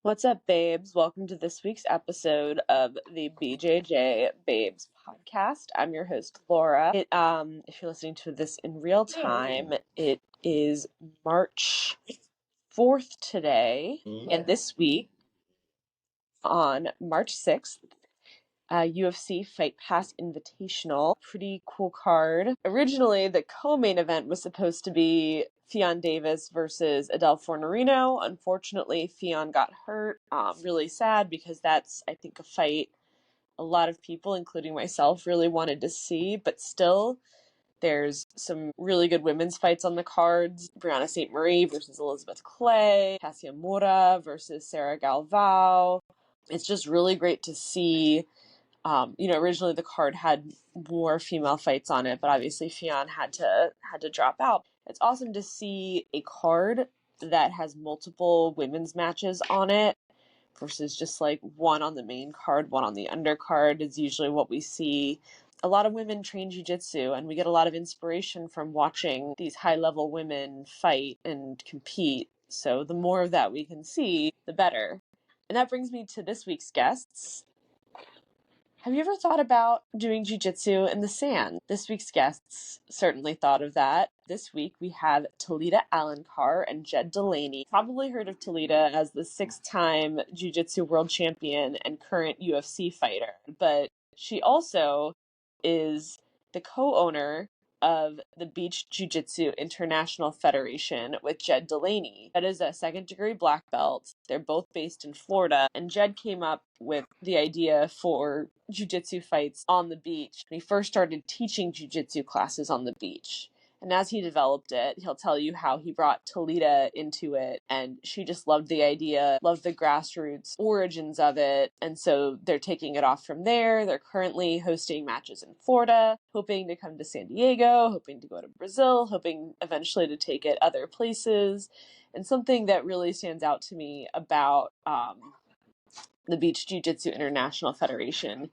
What's up, babes? Welcome to this week's episode of the BJJ Babes podcast. I'm your host, Laura. If you're listening to this in real time, it is March 4th today, and this week on March 6th, UFC Fight Pass Invitational. Pretty cool card. Originally, the co-main event was supposed to be Fionn Davis versus Adele Fornerino. Unfortunately, Fionn got hurt. Really sad because that's, I think, a fight a lot of people, including myself, really wanted to see. But still, there's some really good women's fights on the cards. Brianna St. Marie versus Elizabeth Clay. Cassia Moura versus Sarah Galvao. It's just really great to see. Originally the card had more female fights on it, but obviously Fionn had to drop out. It's awesome to see a card that has multiple women's matches on it versus just like one on the main card, one on the undercard is usually what we see. A lot of women train jiu-jitsu, and we get a lot of inspiration from watching these high-level women fight and compete. So the more of that we can see, the better. And that brings me to this week's guests. Have you ever thought about doing jiu-jitsu in the sand? This week's guests certainly thought of that. This week we have Talita Alencar and Jed Dulaney. Probably heard of Talita as the 6-time jiu-jitsu world champion and current UFC fighter, but she also is the co-owner of the Beach Jiu-Jitsu International Federation with Jed Dulaney. That is a second-degree black belt. They're both based in Florida, and Jed came up with the idea for jiu-jitsu fights on the beach. He first started teaching jiu-jitsu classes on the beach. And as he developed it, he'll tell you how he brought Talita into it, and she just loved the idea, loved the grassroots origins of it, and so they're taking it off from there. They're currently hosting matches in Florida, hoping to come to San Diego, hoping to go to Brazil, hoping eventually to take it other places. And something that really stands out to me about the Beach Jiu-Jitsu International Federation,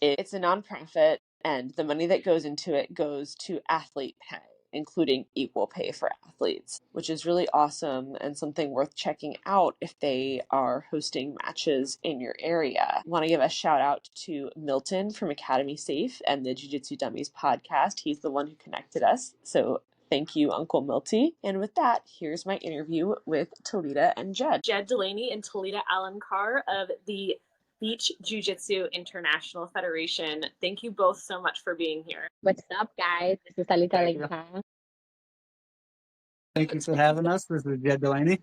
it's a nonprofit, and the money that goes into it goes to athlete pay, including equal pay for athletes, which is really awesome and something worth checking out if they are hosting matches in your area. I want to give a shout out to Milton from Academy Safe and the Jiu-Jitsu Dummies podcast. He's the one who connected us, so thank you, Uncle Milty. And with that, here's my interview with Talita and Jed. Jed Dulaney and Talita Alencar of the Beach Jiu-Jitsu International Federation. Thank you both so much for being here. What's up, guys? This is Talita Alencar. Thank you for having us. This is Jed Dulaney.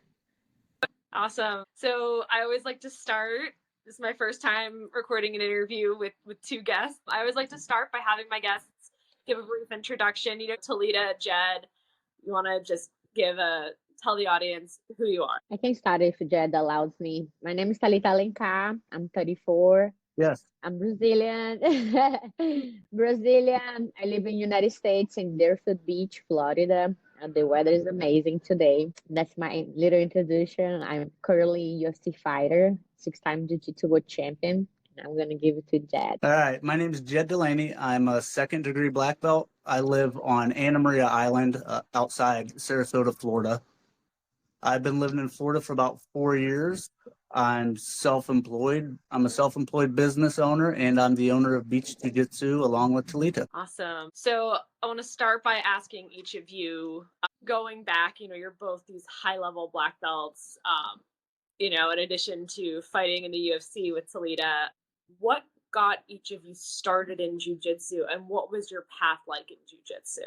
Awesome. So I always like to start. This is my first time recording an interview with two guests. I always like to start by having my guests give a brief introduction. Talita, Jed, you want to just tell the audience who you are? I can start if Jed allows me. My name is Talita Alencar. I'm 34. Yes. I'm Brazilian. I live in United States in Deerfield Beach, Florida. The weather is amazing today. That's my little introduction. I'm currently a UFC fighter, 6-time Jiu-Jitsu world champion. I'm going to give it to Jed. All right. My name is Jed Dulaney. I'm a second-degree black belt. I live on Anna Maria Island outside Sarasota, Florida. I've been living in Florida for about 4 years. I'm self-employed. I'm a self-employed business owner, and I'm the owner of Beach Jiu-Jitsu along with Talita. Awesome. So I want to start by asking each of you, going back, you're both these high-level black belts, in addition to fighting in the UFC with Talita. What got each of you started in jiu-jitsu, and what was your path like in jiu-jitsu?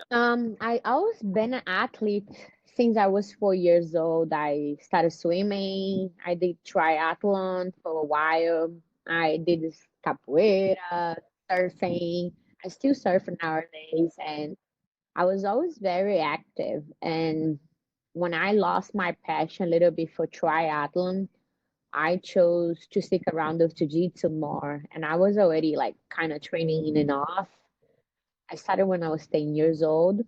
I always been an athlete since I was 4 years old. I started swimming. I did triathlon for a while. I did capoeira, surfing. I still surf nowadays, and I was always very active. And when I lost my passion a little bit for triathlon, I chose to stick around with jiu-jitsu more. And I was already kind of training in and off. I started when I was 10 years old.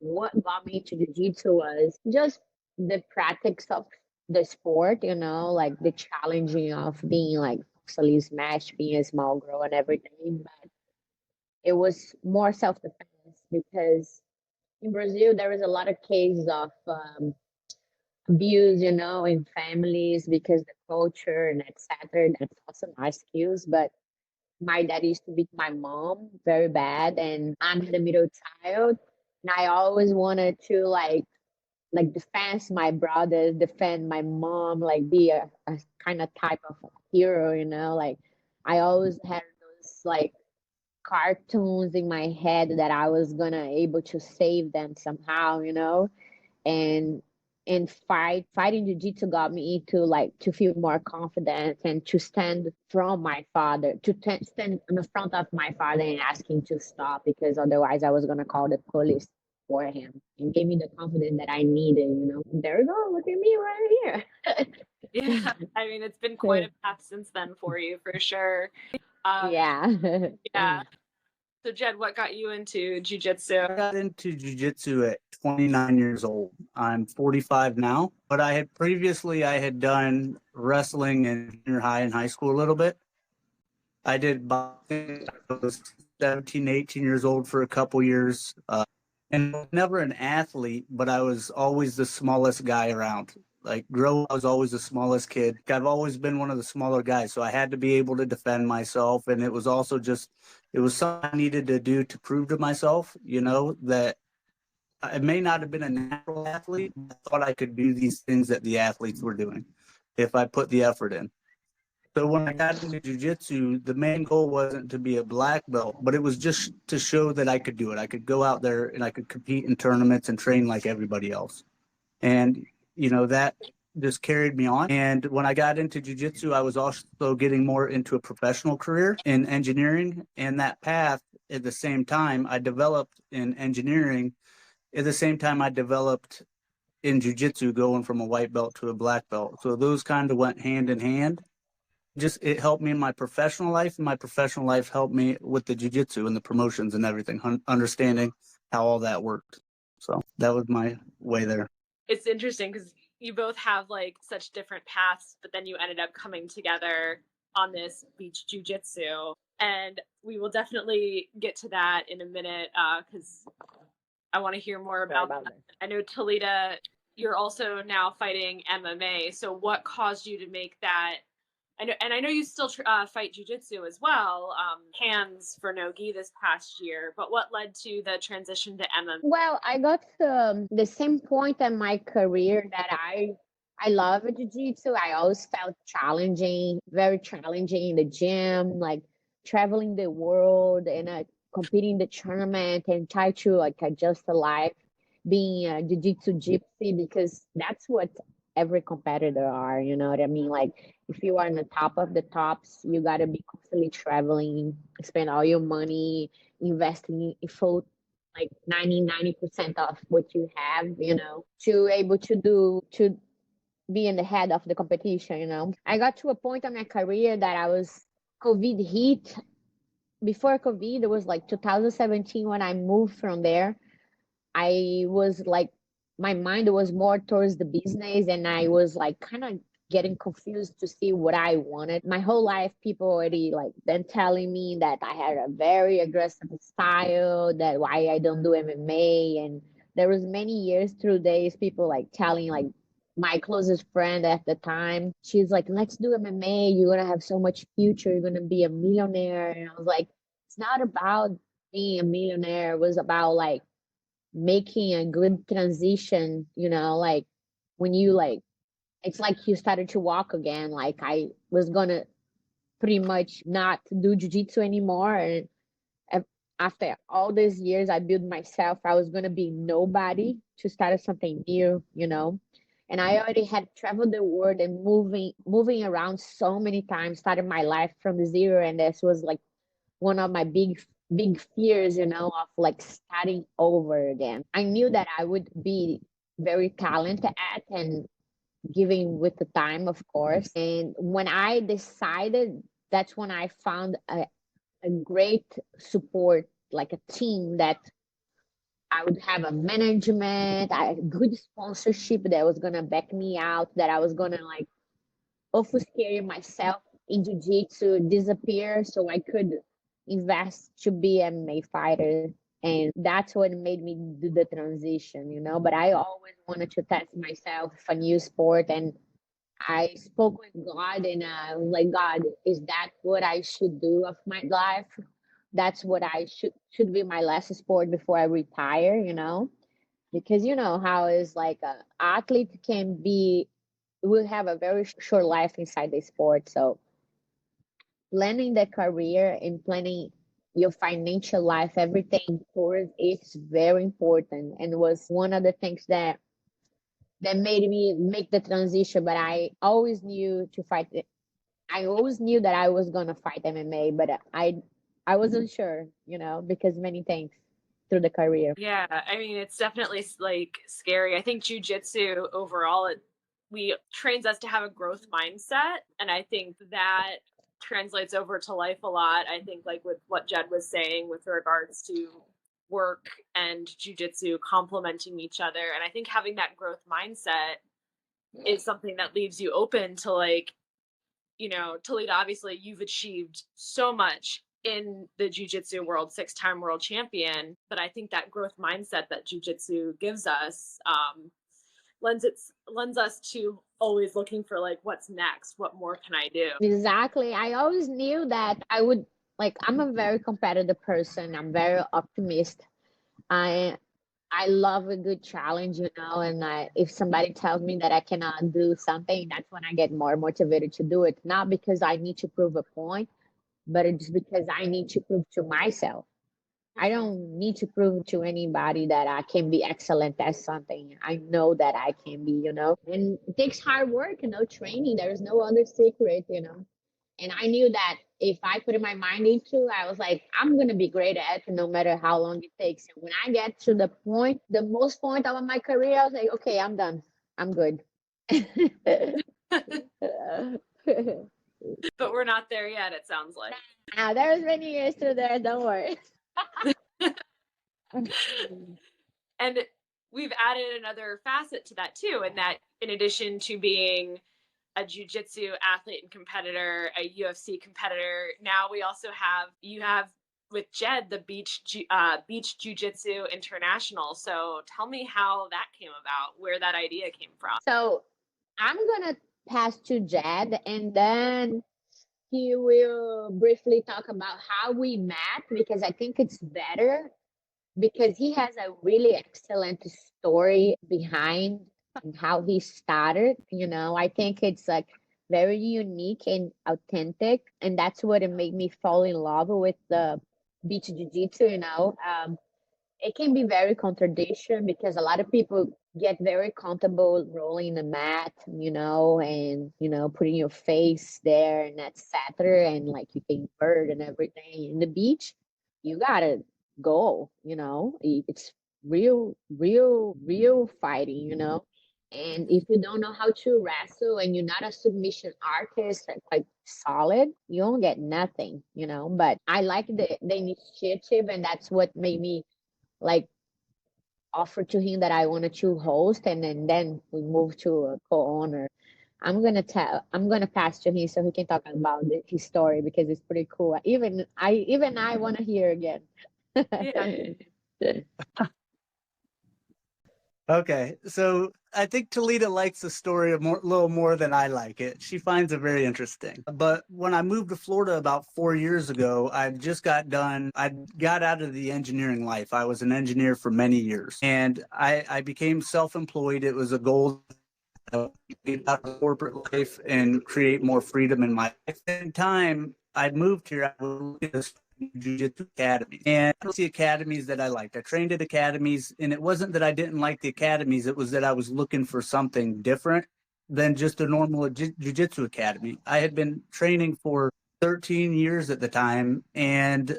What got me to jiu-jitsu was just the practice of the sport, like the challenging of being fully smashed, being a small girl and everything. But it was more self-defense because in Brazil, there is a lot of cases of views, in families because the culture and etc. That's also my skills. But my dad used to beat my mom very bad, and I'm the middle child, and I always wanted to like defend my brothers, defend my mom, like be a kind of type of hero, like I always had those like cartoons in my head that I was gonna able to save them somehow, and fighting jiu-jitsu got me to to feel more confident and to stand from my father, to stand in the front of my father and ask him to stop, because otherwise I was gonna call the police for him, and gave me the confidence that I needed. There you go, look at me right here. Yeah, I mean, it's been quite a path since then for you, for sure. Yeah. Yeah. So, Jed, what got you into jiu-jitsu? I got into jiu-jitsu at 29 years old. I'm 45 now, but I had done wrestling in junior high and high school a little bit. I did boxing. I was 17, 18 years old for a couple years. And never an athlete, but I was always the smallest guy around. Like growing up, I was always the smallest kid. I've always been one of the smaller guys, so I had to be able to defend myself. And it was also it was something I needed to do to prove to myself, that I may not have been a natural athlete, but I thought I could do these things that the athletes were doing if I put the effort in. So when I got into jiu-jitsu, the main goal wasn't to be a black belt, but it was just to show that I could do it. I could go out there and I could compete in tournaments and train like everybody else. And, that just carried me on. And when I got into jiu-jitsu, I was also getting more into a professional career in engineering. And that path, at the same time, I developed in engineering. At the same time, I developed in jiu-jitsu, going from a white belt to a black belt. So those kind of went hand in hand. It helped me in my professional life, and my professional life helped me with the jiu-jitsu and the promotions and everything, understanding how all that worked. So that was my way there. It's interesting because you both have like such different paths, but then you ended up coming together on this beach jiu-jitsu, and we will definitely get to that in a minute because I want to hear more about that. I know, Talita, you're also now fighting MMA. So what caused you to make that? I know you still fight jiu-jitsu as well, hands for no gi this past year, but what led to the transition to MMA? Well, I got the same point in my career that I love jiu-jitsu. I always felt challenging, very challenging in the gym, like traveling the world and competing in the tournament and try to like adjust the life, being a jiu-jitsu gypsy, because that's what every competitor are, you know what I mean? Like if you are on the top of the tops, you gotta be constantly traveling, spend all your money, investing in full like 90% of what you have, to able to be in the head of the competition. I got to a point in my career that I was COVID hit. Before COVID, it was like 2017 when I moved from there. I was like, my mind was more towards the business, and I was like kind of getting confused to see what I wanted. My whole life, people already like been telling me that I had a very aggressive style, that why I don't do MMA. And there was many years through days, people like telling like my closest friend at the time, she's like, let's do MMA. You're going to have so much future. You're going to be a millionaire. And I was like, it's not about being a millionaire. It was about like making a good transition, like when you like, it's like you started to walk again. Like I was gonna pretty much not do jiu-jitsu anymore, and after all these years I built myself, I was gonna be nobody to start something new. And I already had traveled the world and moving around so many times, started my life from zero, and this was like one of my big fears, of like starting over again. I knew that I would be very talented at, and giving with the time, of course. And when I decided, that's when I found a great support, like a team that I would have a management, a good sponsorship that was gonna back me out, that I was gonna like obfuscate myself in jiu-jitsu, disappear so I could invest to be an MMA fighter. And that's what made me do the transition, you know. But I always wanted to test myself with a new sport, and I spoke with God, and I was like, God, is that what I should do of my life? That's what I should be my last sport before I retire, you know? Because you know how is like a athlete can be will have a very short life inside the sport. So planning the career and planning your financial life, everything towards it's very important, and was one of the things that made me make the transition. But I always knew to fight. I always knew that I was gonna fight MMA, but I wasn't sure, you know, because many things through the career. Yeah, I mean, it's definitely like scary. I think jujitsu overall, we trains us to have a growth mindset, and I think that translates over to life a lot. I think like with what Jed was saying with regards to work and jujitsu complementing each other, and I think having that growth mindset is something that leaves you open to like, you know, Talita, obviously you've achieved so much in the jiu-jitsu world, 6-time world champion, but I think that growth mindset that jiu-jitsu gives us lends us to always looking for like what's next, what more can I do. Exactly. I always knew that I would like I'm a very competitive person. I'm very optimist. I I love a good challenge, you know, and if somebody tells me that I cannot do something, that's when I get more motivated to do it. Not because I need to prove a point, but it's because I need to prove to myself. I don't need to prove to anybody that I can be excellent at something. I know that I can be, you know, and it takes hard work, you know, training. There is no other secret, you know. And I knew that if I put my mind into, I was like, I'm gonna be great at it no matter how long it takes. And when I get to the point, the most point of my career, I was like, okay, I'm done. I'm good. But we're not there yet, it sounds like. Now there's many years to there, don't worry. And we've added another facet to that too, and that in addition to being a jiu-jitsu athlete and competitor, a UFC competitor, now we also have you have with Jed the Beach Jiu-Jitsu International. So tell me how that came about, where that idea came from. So I'm gonna pass to Jed, and then he will briefly talk about how we met, because I think it's better because he has a really excellent story behind how he started. You know, I think it's like very unique and authentic, and that's what it made me fall in love with the beach jiu-jitsu. You know, it can be very contradiction because a lot of people get very comfortable rolling the mat, you know, and you know, putting your face there and etc. And like you can bird and everything in the beach. You gotta go, you know. It's real fighting, you know. And if you don't know how to wrestle and you're not a submission artist like solid, you don't get nothing, you know. But I like the initiative, and that's what made me like offer to him that I wanted to host, and then we moved to a co-owner. I'm gonna pass to him so he can talk about his story because it's pretty cool. Even I want to hear again. Yeah. Okay, so I think Talita likes the story a little more than I like it. She finds it very interesting. But when I moved to Florida about 4 years ago, I just got done. I got out of the engineering life. I was an engineer for many years, and I became self-employed. It was a goal to get out of corporate life and create more freedom in my life. At the time I moved here, I was looking at jiu-jitsu academies, and I don't see academies that I liked. I trained at academies, and it wasn't that I didn't like the academies, it was that I was looking for something different than just a normal jiu-jitsu academy. I had been training for 13 years at the time, and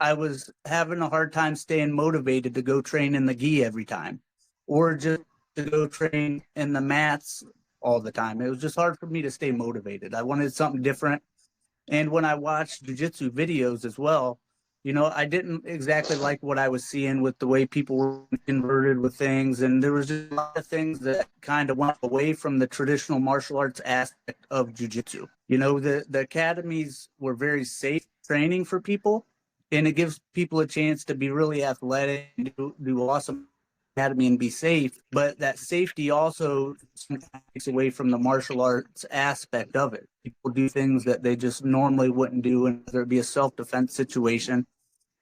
I was having a hard time staying motivated to go train in the gi every time, or just to go train in the mats all the time. It was just hard for me to stay motivated. I wanted something different. And when I watched jujitsu videos as well, you know, I didn't exactly like what I was seeing with the way people were converted with things. And there was just a lot of things that kind of went away from the traditional martial arts aspect of jujitsu. You know, the academies were very safe training for people. and it gives people a chance to be really athletic, do awesome academy and be safe. But that safety also takes away from the martial arts aspect of it. People do things that they just normally wouldn't do, and whether it be a self-defense situation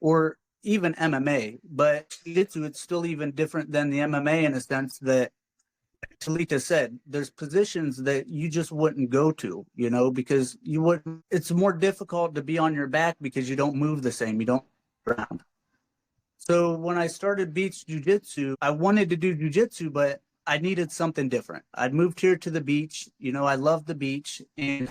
or even MMA. But jiu-jitsu, it's still even different than the MMA in a sense that Talita said, there's positions that you just wouldn't go to, because it's more difficult to be on your back because you don't move the same. You don't ground. So when I started beach jiu-jitsu, I wanted to do jiu-jitsu, but I needed something different. I'd moved here to the beach. I loved the beach, and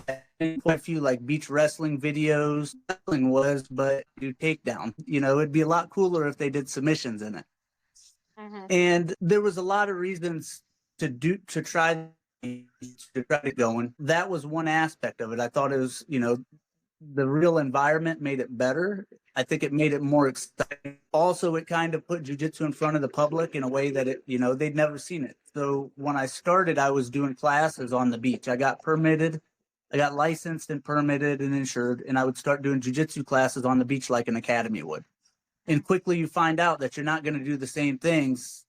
quite a few like beach wrestling videos. Wrestling was, but do takedown. It'd be a lot cooler if they did submissions in it. Mm-hmm. And there was a lot of reasons to try to get it going. That was one aspect of it. I thought it was, the real environment made it better. I think it made it more exciting. Also, it kind of put jiu-jitsu in front of the public in a way that they'd never seen it. So when I started, I was doing classes on the beach. I got permitted. I got licensed and permitted and insured, and I would start doing jiu-jitsu classes on the beach like an academy would. And quickly you find out that you're not going to do the same things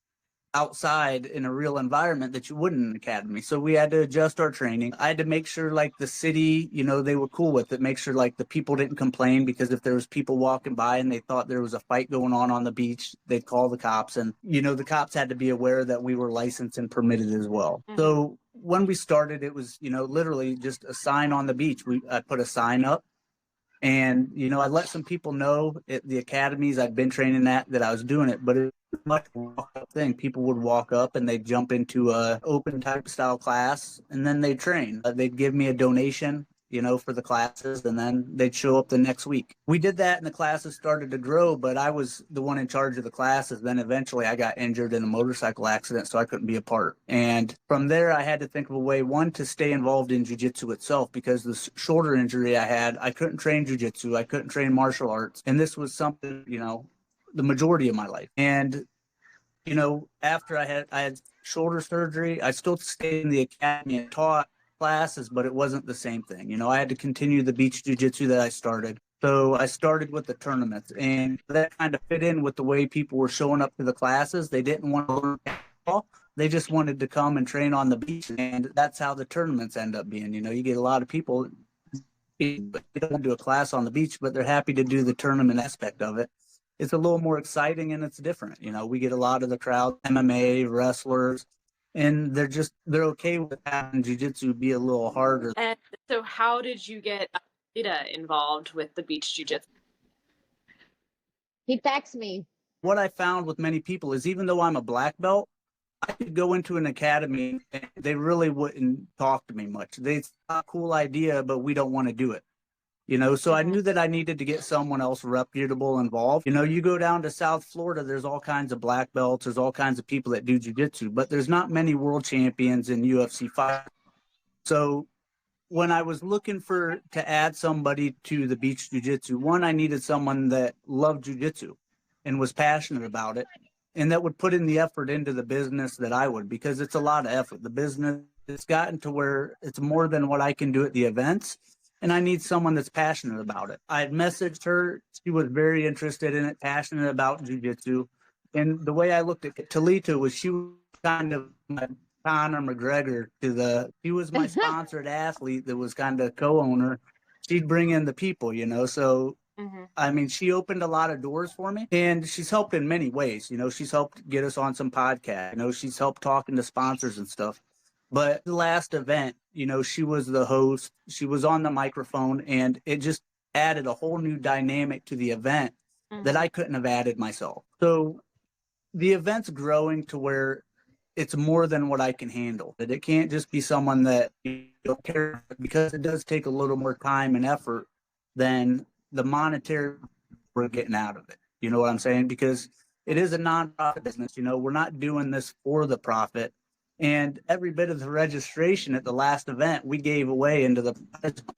outside in a real environment that you would in an academy. So we had to adjust our training. I had to make sure like the city, they were cool with it, make sure like the people didn't complain, because if there was people walking by and they thought there was a fight going on the beach, they'd call the cops, and the cops had to be aware that we were licensed and permitted as well. Mm-hmm. So when we started, it was, literally just a sign on the beach. I put a sign up. And, I let some people know at the academies I'd been training at that I was doing it, but it was a much walk-up thing. People would walk up and they'd jump into a open type style class, and then they'd train. They'd give me a donation, for the classes, and then they'd show up the next week. We did that and the classes started to grow, but I was the one in charge of the classes. Then eventually I got injured in a motorcycle accident, so I couldn't be a part. And from there, I had to think of a way, one, to stay involved in jiu-jitsu itself, because the shoulder injury I had, I couldn't train jiu-jitsu, I couldn't train martial arts. And this was something, the majority of my life. And after I had shoulder surgery, I still stayed in the academy and taught classes, but it wasn't the same thing. I had to continue the beach jiu-jitsu that I started. So I started with the tournaments, and that kind of fit in with the way people were showing up to the classes. They didn't want to learn basketball. They just wanted to come and train on the beach, and that's how the tournaments end up being. You get a lot of people, they don't do a class on the beach, but they're happy to do the tournament aspect of it. It's a little more exciting and it's different. We get a lot of the crowd, MMA, wrestlers, and they're okay with having jiu-jitsu be a little harder. And so how did you get Talita involved with the beach jiu-jitsu? He texts me. What I found with many people is, even though I'm a black belt, I could go into an academy and they really wouldn't talk to me much. They thought, cool idea, but we don't want to do it. So I knew that I needed to get someone else reputable involved. You go down to South Florida, there's all kinds of black belts, there's all kinds of people that do jiu-jitsu, but there's not many world champions in UFC fight. So when I was looking to add somebody to the beach jiu-jitsu, one, I needed someone that loved jiu-jitsu and was passionate about it, and that would put in the effort into the business that I would, because it's a lot of effort. The business, it's gotten to where it's more than what I can do at the events. And I need someone that's passionate about it. I had messaged her. She was very interested in it, passionate about jiu-jitsu. And the way I looked at Talita was, she was kind of my Conor McGregor she was my sponsored athlete that was kind of co-owner. She'd bring in the people, so mm-hmm. I mean, she opened a lot of doors for me, and she's helped in many ways. She's helped get us on some podcasts. She's helped talking to sponsors and stuff. But the last event, she was the host, she was on the microphone, and it just added a whole new dynamic to the event mm-hmm. that I couldn't have added myself. So the event's growing to where it's more than what I can handle. That it can't just be someone that you don't care, because it does take a little more time and effort than the monetary we're getting out of it. You know what I'm saying? Because it is a nonprofit business. We're not doing this for the profit. And every bit of the registration at the last event, we gave away into the.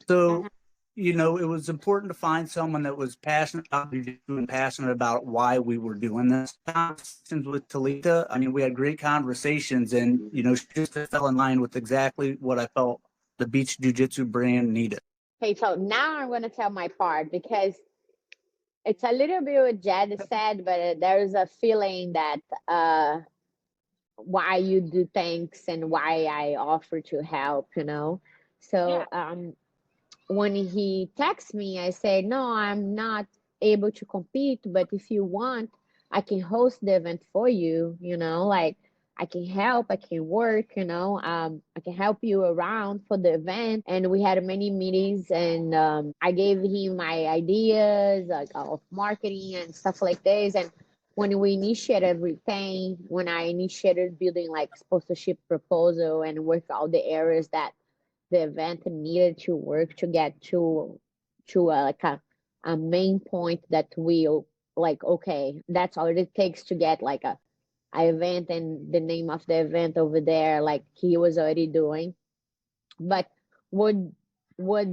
So, it was important to find someone that was passionate about jiu-jitsu and passionate about why we were doing this. Conversations with Talita, I mean, we had great conversations, and, she just fell in line with exactly what I felt the beach jiu-jitsu brand needed. Okay, so now I'm going to tell my part, because It's a little bit what Jed said, but there's a feeling that uh, why you do things and why I offer to help, you know. Yeah. So when he texts me, I say, no, I'm not able to compete, but if you want, I can host the event for you, you know, like I can help, I can work, you know, I can help you around for the event. And we had many meetings, and I gave him my ideas like of marketing and stuff like this. And when we initiated everything, when I initiated building like sponsorship proposal and work all the areas that the event needed to work to get to like a main point that we like, okay, that's all it takes to get like a event and the name of the event over there, like he was already doing. But what what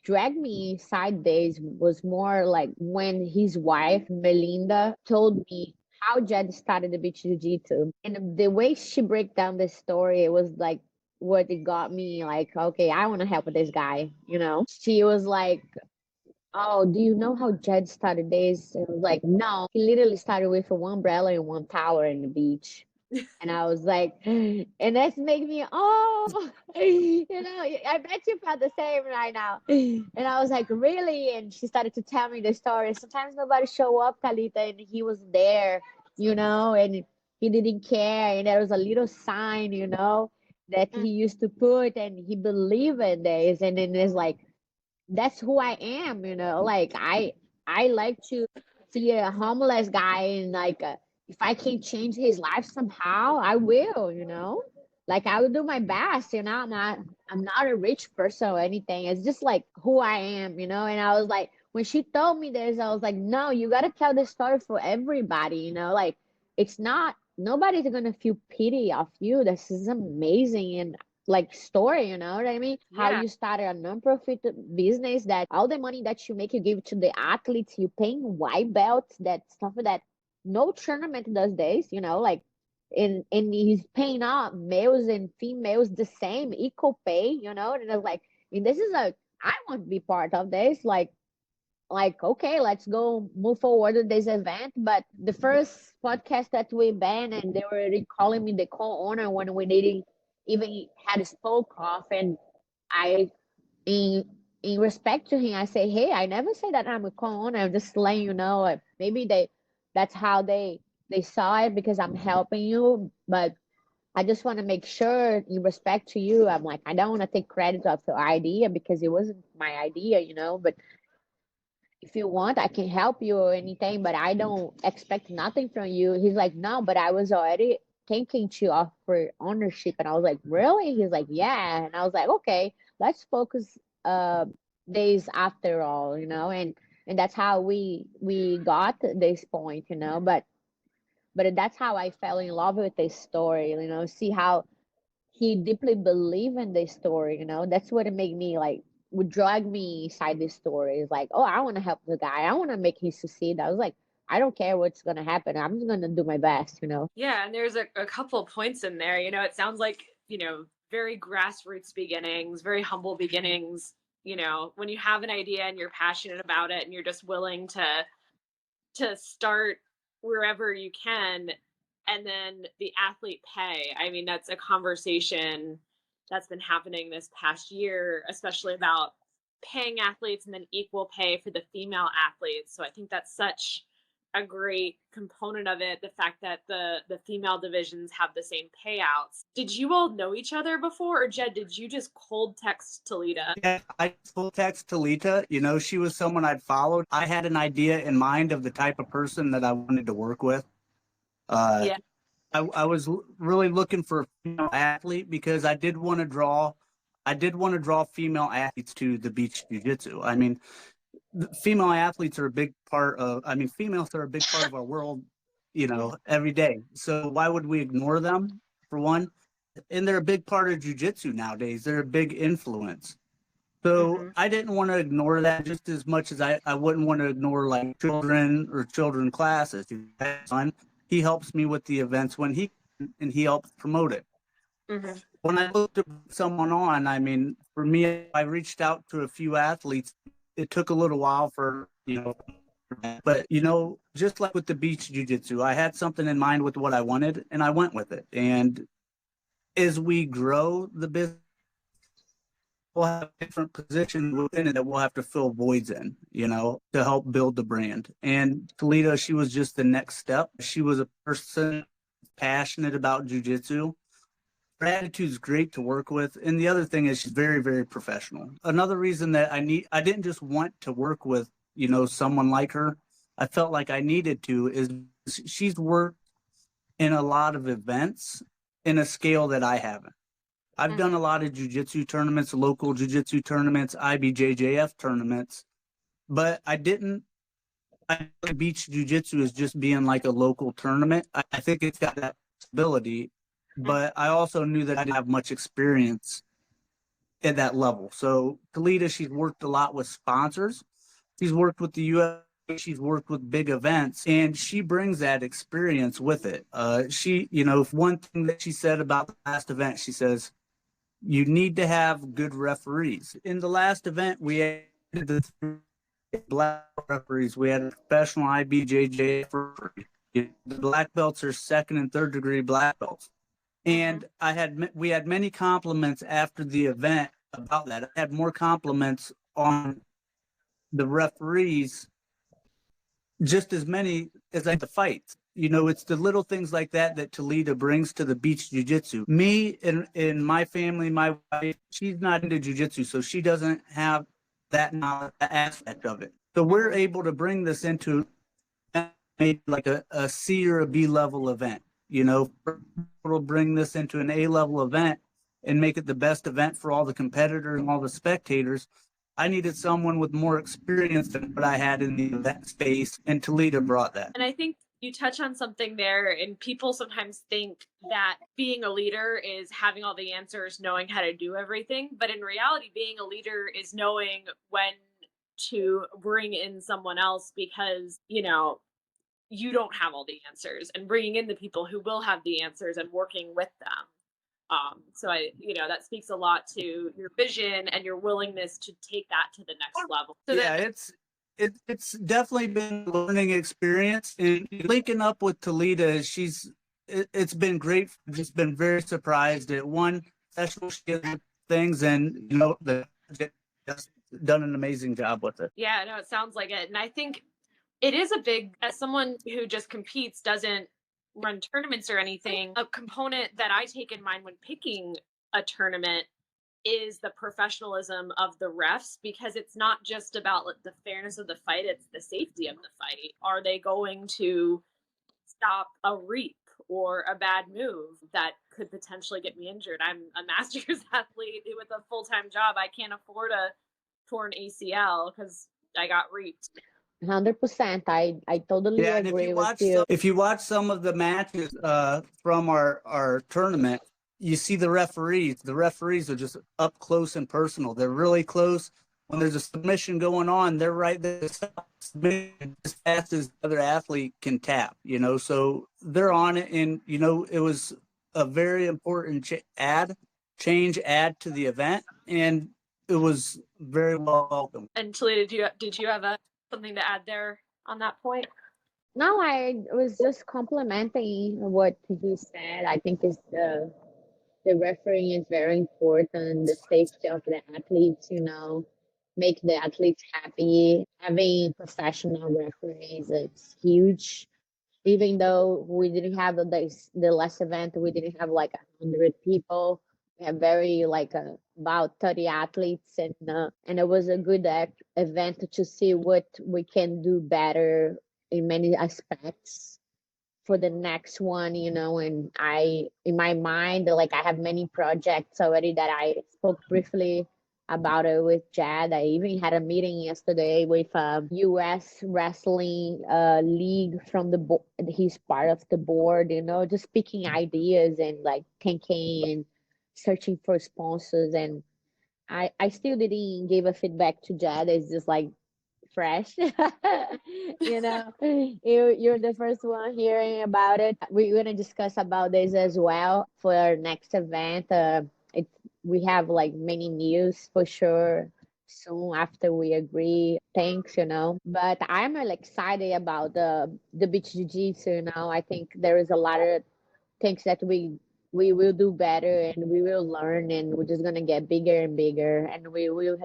dragged me side days was more like when his wife Melinda told me how Jed started the beach jiu-jitsu, and the way she break down the story, it was like what it got me like, okay, I want to help this guy, you know. She was like, oh, do you know how Jed started this? And I was like, no, he literally started with one umbrella and one tower in the beach. And I was like, and that's make me, oh, you know, I bet you felt the same right now. And I was like, really? And she started to tell me the story. Sometimes nobody show up, Talita, and he was there, you know, and he didn't care. And there was a little sign, you know, that he used to put, and he believed in this. And then it's like, that's who I am, you know. Like I like to see a homeless guy, and like if I can change his life somehow, I will, you know. Like I will do my best, you know. I'm not a rich person or anything. It's just like who I am, you know. And I was like, when she told me this, I was like, no, you gotta tell this story for everybody, you know. Like it's not nobody's gonna feel pity of you. This is amazing, and like story, you know what I mean? How Yeah. you started a non-profit business, that all the money that you make, you give to the athletes, you paying white belts, that stuff that no tournament does this, you know, like and he's paying out males and females the same equal pay, you know, and it's like, and this is a I want to be part of this, like okay, let's go move forward with this event. But the first podcast that we banned, and they were already calling me the co-owner when we didn't even had spoke off. And I, in in respect to him, I say, hey, I never say that I'm a co-owner. I'm just letting you know, maybe that's how they saw it because I'm helping you. But I just want to make sure, in respect to you, I'm like, I don't want to take credit of the idea because it wasn't my idea, you know. But if you want, I can help you or anything, but I don't expect nothing from you. He's like, no, but I was already thinking to offer ownership. And I was like, really? He's like, yeah. And I was like, okay, let's focus days after all, you know, and that's how we got this point, you know. But that's how I fell in love with this story, you know, see how he deeply believed in this story, you know. That's what it made me like would drag me inside this story. It's like, oh, I want to help the guy, I want to make him succeed. I was like, I don't care what's gonna happen, I'm just gonna do my best, you know. Yeah, and there's a couple points in there. It sounds like, very grassroots beginnings, very humble beginnings. When you have an idea and you're passionate about it and you're just willing to start wherever you can, and then the athlete pay. I mean, that's a conversation that's been happening this past year, especially about paying athletes and then equal pay for the female athletes. So I think that's such a great component of it, the fact that the female divisions have the same payouts. Did you all know each other before, or Jed, did you just cold text Talita? Yeah, I full text Talita. You know, she was someone I'd followed. I had an idea in mind of the type of person that I wanted to work with. Uh, Yeah. I was really looking for a female athlete because I did want to draw female athletes to the beach jiu-jitsu. I mean, female athletes are a big part of, I mean, females are a big part of our world, you know, every day. So why would we ignore them, for one? And they're a big part of jiu-jitsu nowadays. They're a big influence. So Mm-hmm. I didn't want to ignore that just as much as I wouldn't want to ignore like children or children classes. Son, he helps me with the events when he helps promote it. Mm-hmm. When I looked to bring someone on, I mean, for me, I reached out to a few athletes. It took a little while for, But, just like with the beach jiu-jitsu, I had something in mind with what I wanted, and I went with it. And as we grow the business, we'll have different positions within it that we'll have to fill voids in, to help build the brand. And Talita, she was just the next step. She was a person passionate about jiu-jitsu. Her attitude is great to work with. And the other thing is she's very, very professional. Another reason that I didn't just want to work with, someone like her. I felt like I needed to is she's worked in a lot of events in a scale that I haven't. I've done a lot of jiu-jitsu tournaments, local jiu-jitsu tournaments, IBJJIF tournaments, but I beach jiu-jitsu as just being like a local tournament. I think it's got that ability, but I also knew that I didn't have much experience at that level. So Talita, she's worked a lot with sponsors. She's worked with the UFC. She's worked with big events, and she brings that experience with it. One thing that she said about the last event, she says, you need to have good referees. In the last event, we had the black referees. We had a professional IBJJ referee. The black belts are second and third degree black belts. And we had many compliments after the event about that. I had more compliments on the referees, just as many as I had the fights. It's the little things like that that Talita brings to the beach jiu-jitsu. Me and my family, my wife, she's not into jiu-jitsu, so she doesn't have that aspect of it. So we're able to bring this into like a C or a B level event. We'll bring this into an A level event and make it the best event for all the competitors and all the spectators. I needed someone with more experience than what I had in the event space, and Talita brought that. And I think you touch on something there, and people sometimes think that being a leader is having all the answers, knowing how to do everything. But in reality, being a leader is knowing when to bring in someone else because, you don't have all the answers, and bringing in the people who will have the answers and working with them. So that speaks a lot to your vision and your willingness to take that to the next level. So it's definitely been a learning experience, and linking up with Talita, it's been great. Just been very surprised at one special things, and just done an amazing job with it. Yeah, no, it sounds like it, and I think it is as someone who just competes, doesn't run tournaments or anything, a component that I take in mind when picking a tournament is the professionalism of the refs, because it's not just about the fairness of the fight, it's the safety of the fight. Are they going to stop a reap or a bad move that could potentially get me injured? I'm a master's athlete with a full-time job. I can't afford a torn ACL because I got reaped. 100%. I totally agree with you. If you watch some of the matches from our tournament, you see the referees. The referees are just up close and personal. They're really close. When there's a submission going on, they're right there as fast as the other athlete can tap, so they're on it. And, it was a very important change to the event, and it was very well welcome. And Talita, did you have something to add there on that point? No, I was just complimenting what he said. I think it's the refereeing is very important, the safety of the athletes, make the athletes happy. Having professional referees, it's huge. Even though we didn't have the last event, we didn't have like 100 people. We have about 30 athletes, and it was a good event to see what we can do better in many aspects for the next one, and in my mind, I have many projects already that I spoke briefly about it with Jed. I even had a meeting yesterday with a US wrestling league from the board. He's part of the board, just picking ideas and thinking and searching for sponsors. And I still didn't give a feedback to Jed. It's just fresh. You're the first one hearing about it. We're going to discuss about this as well for our next event. We have many news for sure soon after we agree. Thanks, But I'm really excited about the beach jiu-jitsu, I think there is a lot of things that we will do better and we will learn and we're just gonna get bigger and bigger and we will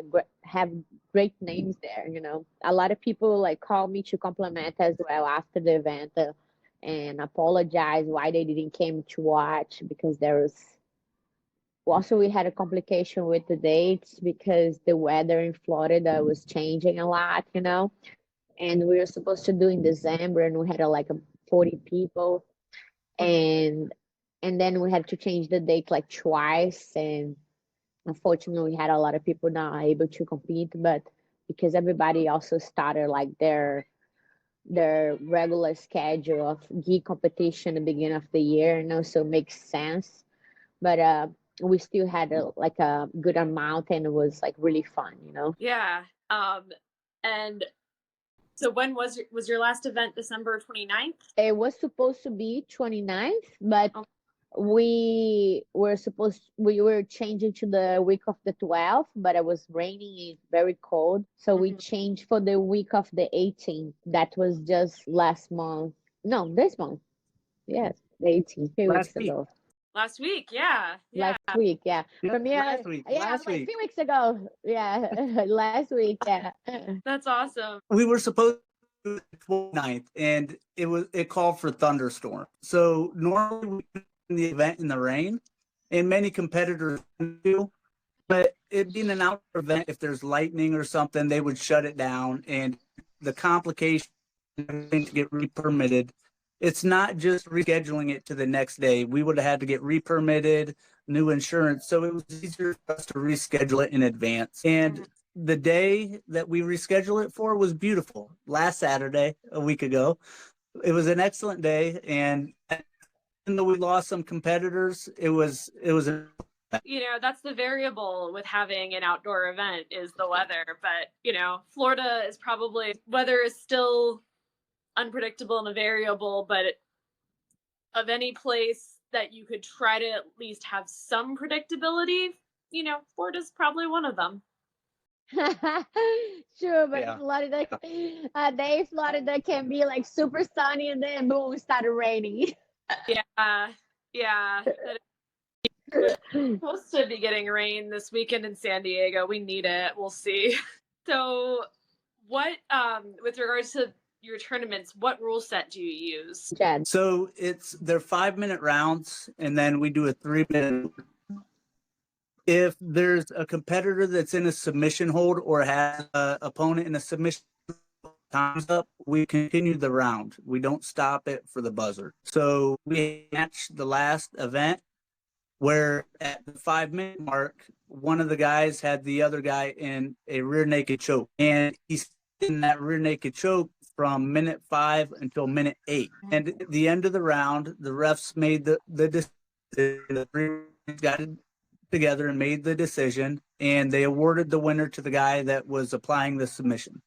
have great names there. A lot of people like call me to compliment as well after the event and apologize why they didn't came to watch because there was also we had a complication with the dates because the weather in Florida was changing a lot, and we were supposed to do in December and we had like 40 people and then we had to change the date like twice and unfortunately we had a lot of people not able to compete but because everybody also started like their regular schedule of gi competition at the beginning of the year so it makes sense but we still had like a good amount and it was like really fun Yeah. And so when was your last event? December 29th? It was supposed to be 29th but we were changing to the week of the 12th but it was raining and very cold so we changed for the week of the 18th. That was just last month. No, this month. Yes, the 18th, 2 weeks ago. Last week, yeah. Last week, yeah. For me, last week. Like 2 weeks ago. Yeah, last week, yeah. That's awesome. We were supposed to do the 29th, and it called for thunderstorm. So normally we do the event in the rain, and many competitors do. But it being an outdoor event, if there's lightning or something, they would shut it down, and the complication to get re-permitted. It's not just rescheduling it to the next day. We would have had to get re-permitted, new insurance. So it was easier for us to reschedule it in advance. And the day that we rescheduled it for was beautiful. Last Saturday, a week ago. It was an excellent day. And even though we lost some competitors, it was that's the variable with having an outdoor event is the weather. But, Florida is probably, weather is still unpredictable and a variable, but of any place that you could try to at least have some predictability, Florida's probably one of them. Sure, but Florida, Florida can be like super sunny and then boom, it started raining. Yeah. We're supposed to be getting rain this weekend in San Diego. We need it. We'll see. So what, with regards to your tournaments, what rule set do you use? Jed. So they're 5-minute rounds, and then we do a 3-minute. If there's a competitor that's in a submission hold or has an opponent in a submission, time's up, we continue the round. We don't stop it for the buzzer. So we match the last event where at the 5-minute mark, one of the guys had the other guy in a rear naked choke, and he's in that rear naked choke from minute 5 until minute 8. And at the end of the round, the refs made the decision. The three got together and made the decision, and they awarded the winner to the guy that was applying the submission.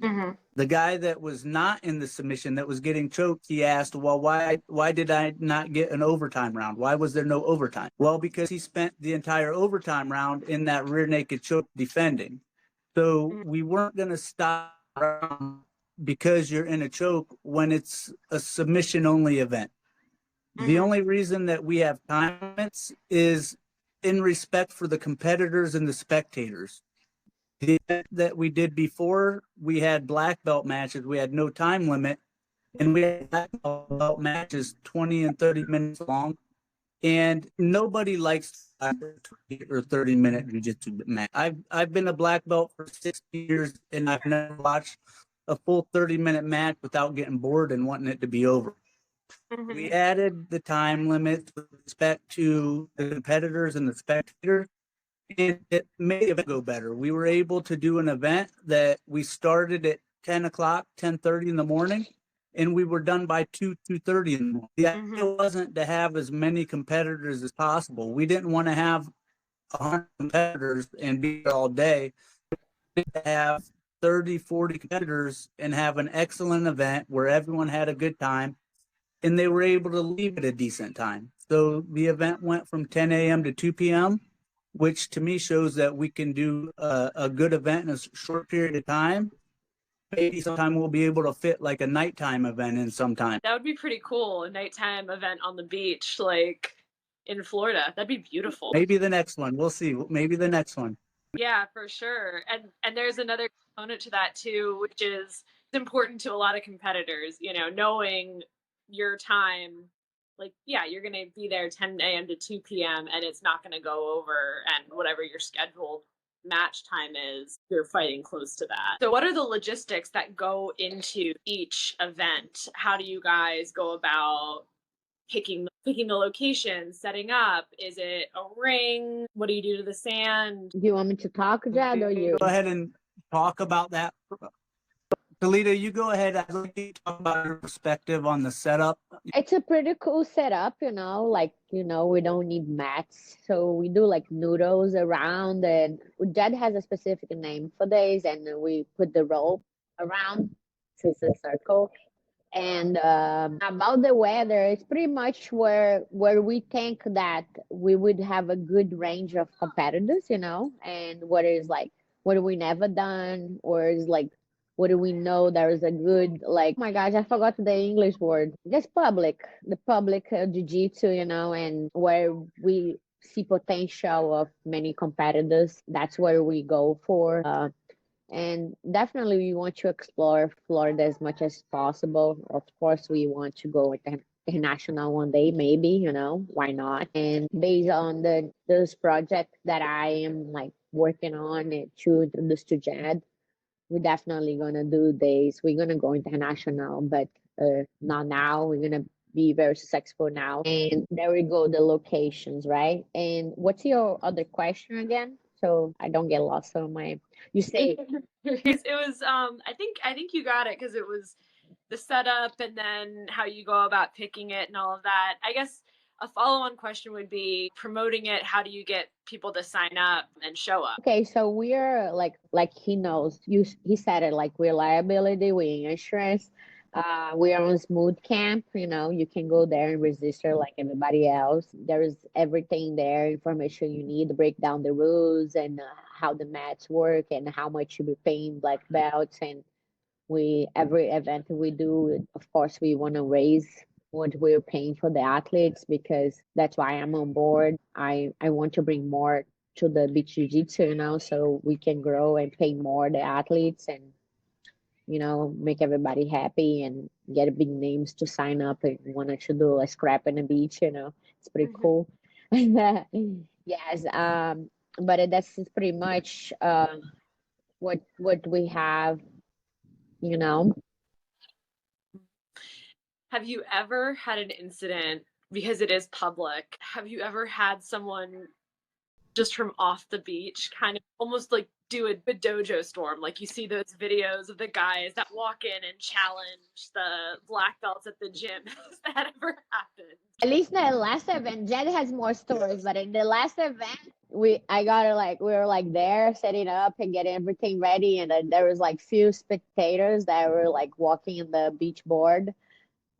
Mm-hmm. The guy that was not in the submission, that was getting choked, he asked, well, why did I not get an overtime round? Why was there no overtime? Well, because he spent the entire overtime round in that rear naked choke defending. So we weren't going to stop because you're in a choke when it's a submission only event. The only reason that we have time limits is in respect for the competitors and the spectators. The event that we did before, we had black belt matches. We had no time limit, and we had black belt matches 20 and 30 minutes long. And nobody likes a 20 or 30-minute jiu-jitsu match. I've been a black belt for 6 years, and I've never watched a full 30-minute match without getting bored and wanting it to be over. Mm-hmm. We added the time limit with respect to the competitors and the spectators, and it made the event go better. We were able to do an event that we started at 10 o'clock, 10:30 in the morning, and we were done by 2:30 in the morning. The idea wasn't to have as many competitors as possible. We didn't want to have 100 competitors and be there all day. We wanted to have 30, 40 competitors and have an excellent event where everyone had a good time, and they were able to leave at a decent time. So the event went from 10 a.m. to 2 p.m., which to me shows that we can do a good event in a short period of time. Maybe sometime we'll be able to fit like a nighttime event in sometime. That would be pretty cool. A nighttime event on the beach, like in Florida. That'd be beautiful. Maybe the next one. We'll see. Maybe the next one. Yeah, for sure. And there's another component to that too, which is important to a lot of competitors, you know, knowing your time. Like, yeah, you're going to be there 10 a.m. to 2 p.m. and it's not going to go over, and whatever your scheduled match time is, you're fighting close to that. So what are the logistics that go into each event? How do you guys go about picking the location, setting up? Is it a ring? What do you do to the sand? Do you want me to talk, Jed, or you? Go ahead and talk about that. Talita, you go ahead. I'd like to talk about your perspective on the setup. It's a pretty cool setup, you know, like, you know, we don't need mats. So we do like noodles around, and Jed has a specific name for this, and we put the rope around, so it's a circle. And about the weather, it's pretty much where we think that we would have a good range of competitors, you know, and what is like, what have we never done, or is like, what do we know there is a good, like, oh my gosh, I forgot the English word, just the public jiu-jitsu, you know, and where we see potential of many competitors. That's where we go for. And definitely we want to explore Florida as much as possible. Of course, we want to go international one day, maybe, you know, why not? And based on this project that I am like working on it to introduce to Jed, we're definitely gonna do this. We're gonna go international, but not now. We're gonna be very successful now. And there we go, the locations, right? And what's your other question again? So I don't get lost on my. You say it was I think you got it, because it was the setup and then how you go about picking it and all of that. I guess a follow-on question would be promoting it. How do you get people to sign up and show up? okay, so we're like he knows. He said it, like we're liability, we're insurance. We are on Smooth Camp. You know, you can go there and register like everybody else. There is everything there, information you need to break down the rules and how the mats work and how much you be paying black belts. And every event we do, of course, we want to raise what we're paying for the athletes, because that's why I'm on board. I want to bring more to the beach jiu-jitsu, you know, so we can grow and pay more the athletes, and you know, make everybody happy and get big names to sign up and wanted to do a scrap in the beach, you know. It's pretty cool. Yes, but that's pretty much what we have, you know. Have you ever had an incident, because it is public, have you ever had someone just from off the beach kind of almost like do a dojo storm? Like you see those videos of the guys that walk in and challenge the black belts at the gym. Has that ever happened? At least the last event, Jed has more stories, but in the last event, we were like there setting up and getting everything ready, and then there was like few spectators that were like walking in the beach board,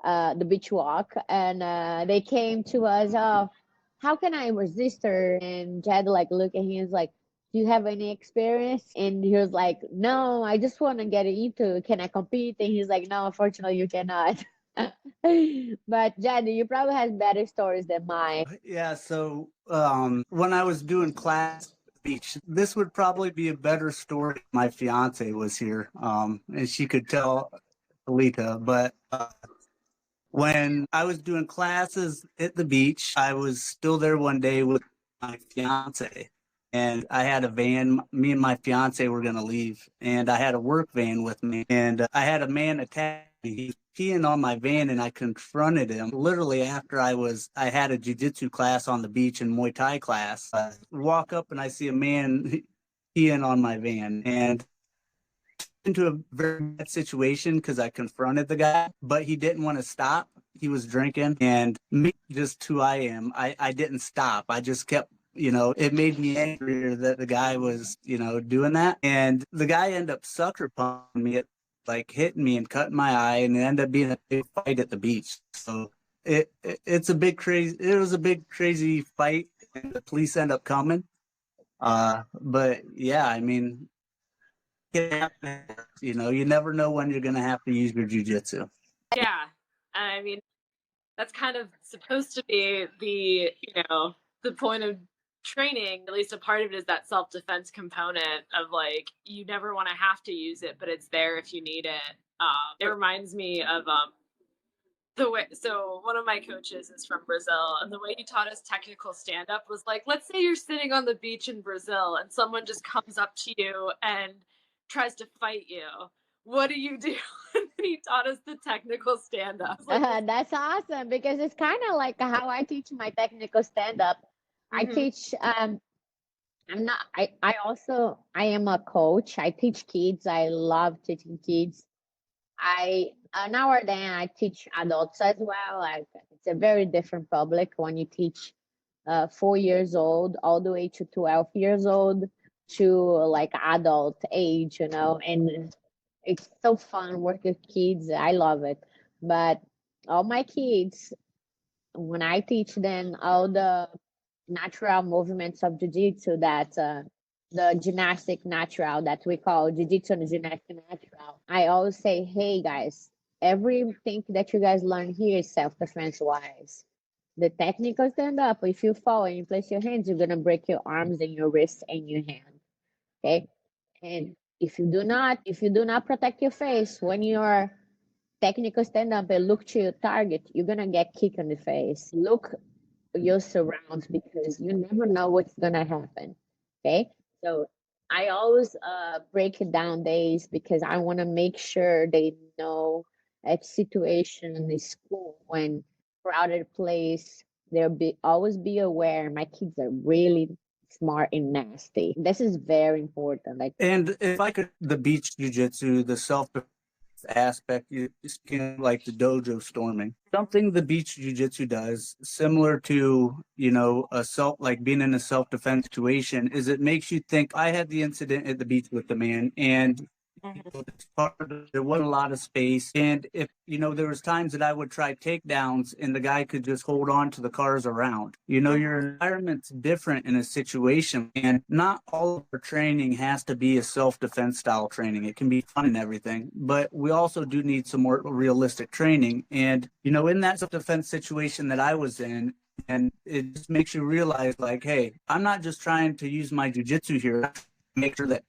the beach walk, and they came to us. Oh, how can I register? And Jed like look at him, he's like, do you have any experience? And he was like, no, I just want to get into, can I compete? And he's like, no, unfortunately you cannot. But Jed, you probably have better stories than mine. Yeah, so when I was doing class at the beach, this would probably be a better story if my fiance was here, and she could tell Talita. But when I was doing classes at the beach, I was still there one day with my fiance, and I had a van. Me and my fiance were going to leave, and I had a work van with me, and I had a man attack me. He was peeing on my van, and I confronted him literally after I had a jiu-jitsu class on the beach and Muay Thai class. I walk up and I see a man peeing on my van, and into a very bad situation because I confronted the guy, but he didn't want to stop. He was drinking, and me, just who I am, I didn't stop. I just kept, you know, it made me angrier that the guy was, you know, doing that. And the guy ended up sucker punching me, like hitting me and cutting my eye, and it ended up being a big fight at the beach. So it was a big crazy fight, and the police ended up coming. But yeah, I mean, you know, you never know when you're going to have to use your jujitsu. Yeah. I mean, that's kind of supposed to be the, the point of training. At least a part of it is that self-defense component of like, you never want to have to use it, but it's there if you need it. It reminds me of the way, so one of my coaches is from Brazil, and the way he taught us technical stand-up was like, let's say you're sitting on the beach in Brazil and someone just comes up to you and tries to fight you. What do you do? And he taught us the technical stand-up. Like, That's awesome because it's kind of like how I teach my technical stand up. I teach I'm not I am a coach. I teach kids. I love teaching kids. I nowadays I teach adults as well. It's a very different public when you teach 4 years old all the way to 12 years old to like adult age, you know, and it's so fun working with kids. I love it. But all my kids, when I teach them all the natural movements of jiu-jitsu, that the gymnastic natural that we call jiu-jitsu and gymnastic natural, I always say, hey guys, everything that you guys learn here is self-defense wise. The technical stand up, if you fall and you place your hands, you're gonna break your arms and your wrists and your hand. Okay. And if you do not protect your face when you're technical stand up and look to your target, you're gonna get kicked in the face. Look your surrounds because you never know what's gonna happen. Okay. So I always break it down days because I want to make sure they know a situation in the school when crowded place, they'll be always be aware my kids are really smart and nasty. This is very important. Like, And if I could, the beach jujitsu, the self aspect, you speaking like the dojo storming, something the beach jiu-jitsu does similar to, you know, a self, like being in a self-defense situation, is it makes you think. I had the incident at the beach with the man, and there wasn't a lot of space, and if you know, there was times that I would try takedowns and the guy could just hold on to the cars around. You know, your environment's different in a situation, and not all of our training has to be a self-defense style training. It can be fun and everything, but we also do need some more realistic training. And you know, in that self-defense situation that I was in, and it just makes you realize, like, hey, I'm not just trying to use my jujitsu here, make sure that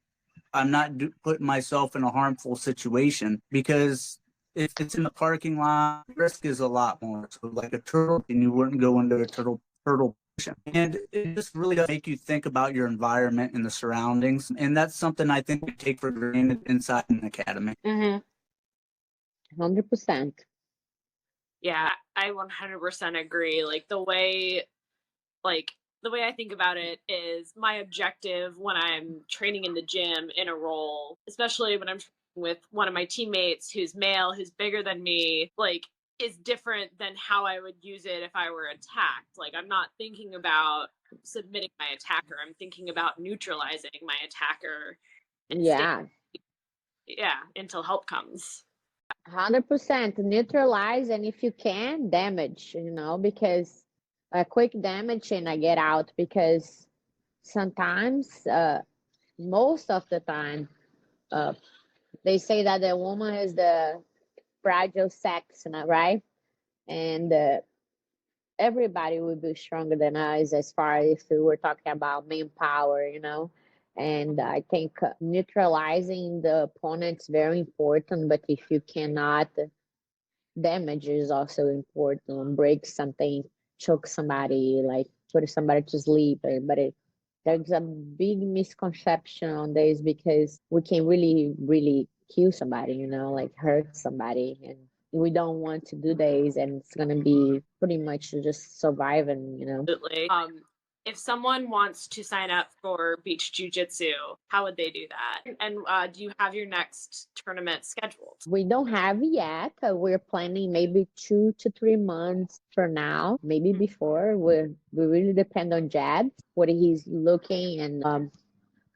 I'm not putting myself in a harmful situation, because if it's in the parking lot, risk is a lot more. So like a turtle, and you wouldn't go into a turtle position. And it just really does make you think about your environment and the surroundings. And that's something I think we take for granted inside an academy. 100%. Yeah, I 100% agree. The way I think about it is my objective when I'm training in the gym in a role, especially when I'm training with one of my teammates who's male, who's bigger than me, like, is different than how I would use it if I were attacked. Like, I'm not thinking about submitting my attacker. I'm thinking about neutralizing my attacker and Yeah. until help comes. 100% neutralize, and if you can, damage, you know, because a quick damage and I get out, because sometimes, most of the time, uh, they say that the woman is the fragile sex, right? And everybody will be stronger than us as far as if we were talking about manpower, you know. And I think neutralizing the opponent is very important, but if you cannot, damage is also important. Break something, choke somebody, like put somebody to sleep. There's a big misconception on this because we can really, really kill somebody, you know, like hurt somebody. And we don't want to do this. And it's going to be pretty much just surviving, you know. Absolutely. If someone wants to sign up for Beach Jiu-Jitsu, how would they do that? And do you have your next tournament scheduled? We don't have yet. We're planning maybe 2 to 3 months from now, maybe before. We really depend on Jed, what he's looking, and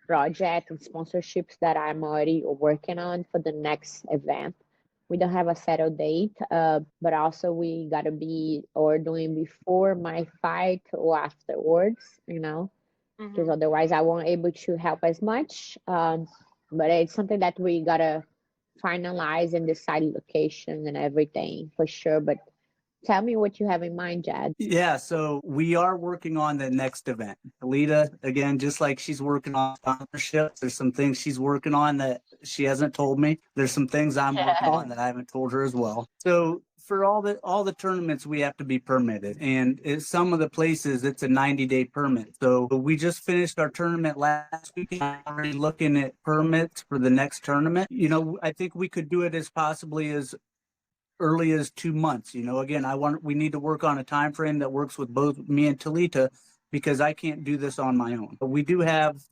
project and sponsorships that I'm already working on for the next event. We don't have a settled date, but also we gotta be or doing before my fight or afterwards, you know. because otherwise I won't able to help as much. But it's something that we gotta finalize and decide location and everything for sure. But tell me what you have in mind, Jed. Yeah, so we are working on the next event. Talita, again, just like she's working on sponsorships, there's some things she's working on that she hasn't told me. There's some things I'm working on that I haven't told her as well. So for all the tournaments, we have to be permitted, and some of the places it's a 90-day permit. So we just finished our tournament last week. I'm already looking at permits for the next tournament. I think we could do it as possibly as early as 2 months. Again, we need to work on a time frame that works with both me and Talita, because I can't do this on my own. But we do have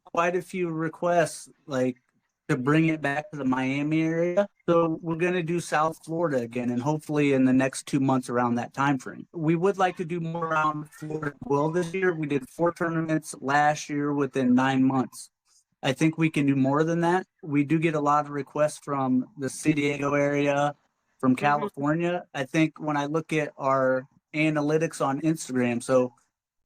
quite a few requests, like to bring it back to the Miami area. So we're going to do South Florida again, and hopefully in the next 2 months around that time frame. We would like to do more around Florida this year. We did 4 tournaments last year within 9 months. I think we can do more than that. We do get a lot of requests from the San Diego area, from California. I think when I look at our analytics on Instagram, so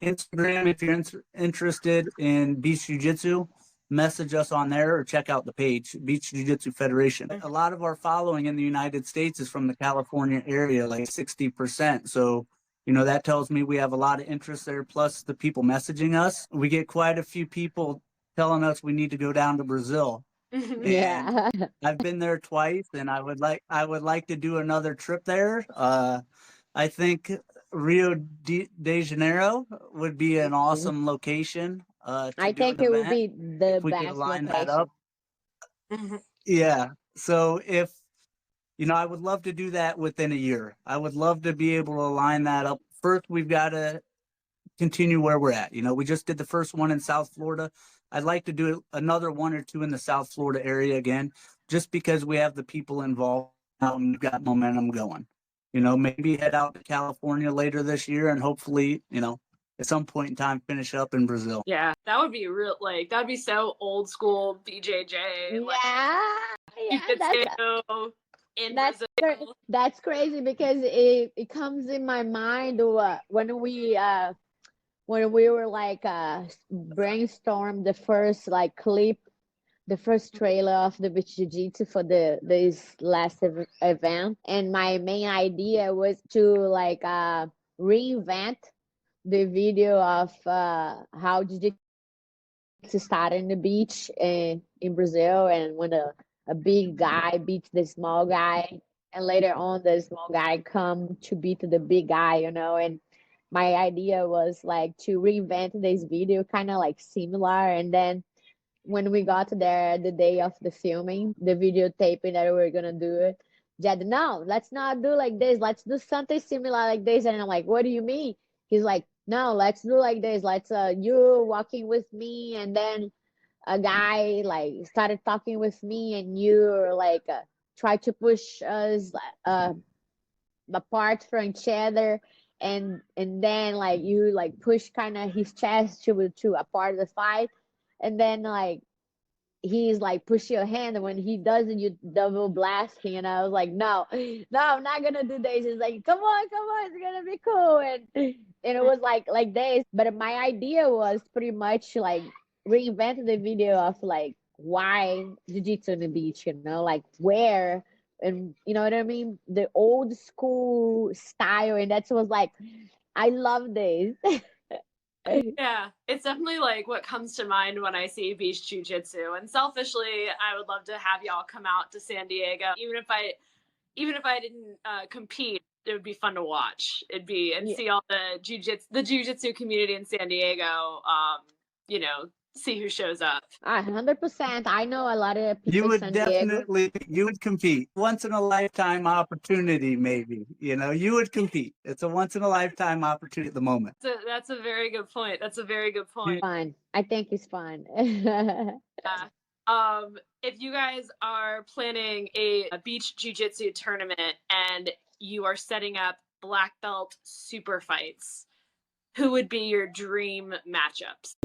Instagram, if you're interested in Beach Jiu Jitsu, message us on there or check out the page, Beach Jiu Jitsu Federation. A lot of our following in the United States is from the California area, like 60%. So, that tells me we have a lot of interest there, plus the people messaging us. We get quite a few people telling us we need to go down to Brazil. Yeah. And I've been there twice, and I would like to do another trip there. I think Rio de Janeiro would be an awesome location. I think it would be the if we could best line that location. up. Yeah. So if I would love to do that within a year. I would love to be able to line that up. First, we've got to continue where we're at. We just did the first one in South Florida. I'd like to do another 1 or 2 in the South Florida area again, just because we have the people involved and we've got momentum going. Maybe head out to California later this year, and hopefully, at some point in time, finish up in Brazil. Yeah, that would be real. Like, that'd be so old school BJJ. Like, that's crazy, because it comes in my mind when we were like brainstorm the first like clip, the first trailer of the Beach Jiu-Jitsu for this last event, and my main idea was to like reinvent the video of how Jiu-Jitsu started in the beach in Brazil, and when a big guy beats the small guy, and later on the small guy come to beat the big guy, and my idea was like to reinvent this video, kind of like similar. And then when we got there the day of the filming, the videotaping that we were gonna do it, Jed, no, let's not do like this. Let's do something similar like this. And I'm like, what do you mean? He's like, no, let's do like this. Let's you walking with me, and then a guy like started talking with me, and you like try to push us apart from each other, and then like you like push kind of his chest to a part of the fight, and then like he's like push your hand, and when he does it, you double blast him. And I was like, no, I'm not gonna do this. He's like, come on, it's gonna be cool. And it was like this. But my idea was pretty much like reinvent the video of like why jiu-jitsu on the beach, like where, and you know what I mean, the old school style. And that was like, I love this. Yeah, it's definitely like what comes to mind when I see beach jiu-jitsu. And selfishly, I would love to have y'all come out to San Diego. Even if I didn't compete, it would be fun to watch. See all the jiu-jitsu community in San Diego. See who shows up. 100%. I know a lot of people. You would compete. Once in a lifetime opportunity, maybe. You would compete. It's a once in a lifetime opportunity at the moment. That's a very good point. Fun. I think it's fun. If you guys are planning a beach jiu-jitsu tournament and you are setting up black belt super fights, who would be your dream matchups?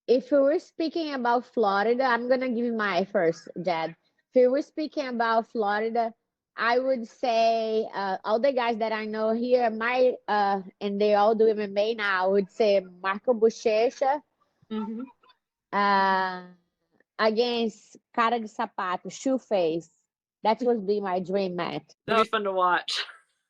If we were speaking about Florida, I'm going to give you my first, Jed. If we were speaking about Florida, I would say all the guys that I know here, and they all do MMA now. I would say Marco Bochecha Mm-hmm. uh, against Cara de Sapato, Shoe Face. That would be my dream match. That'd be fun to watch.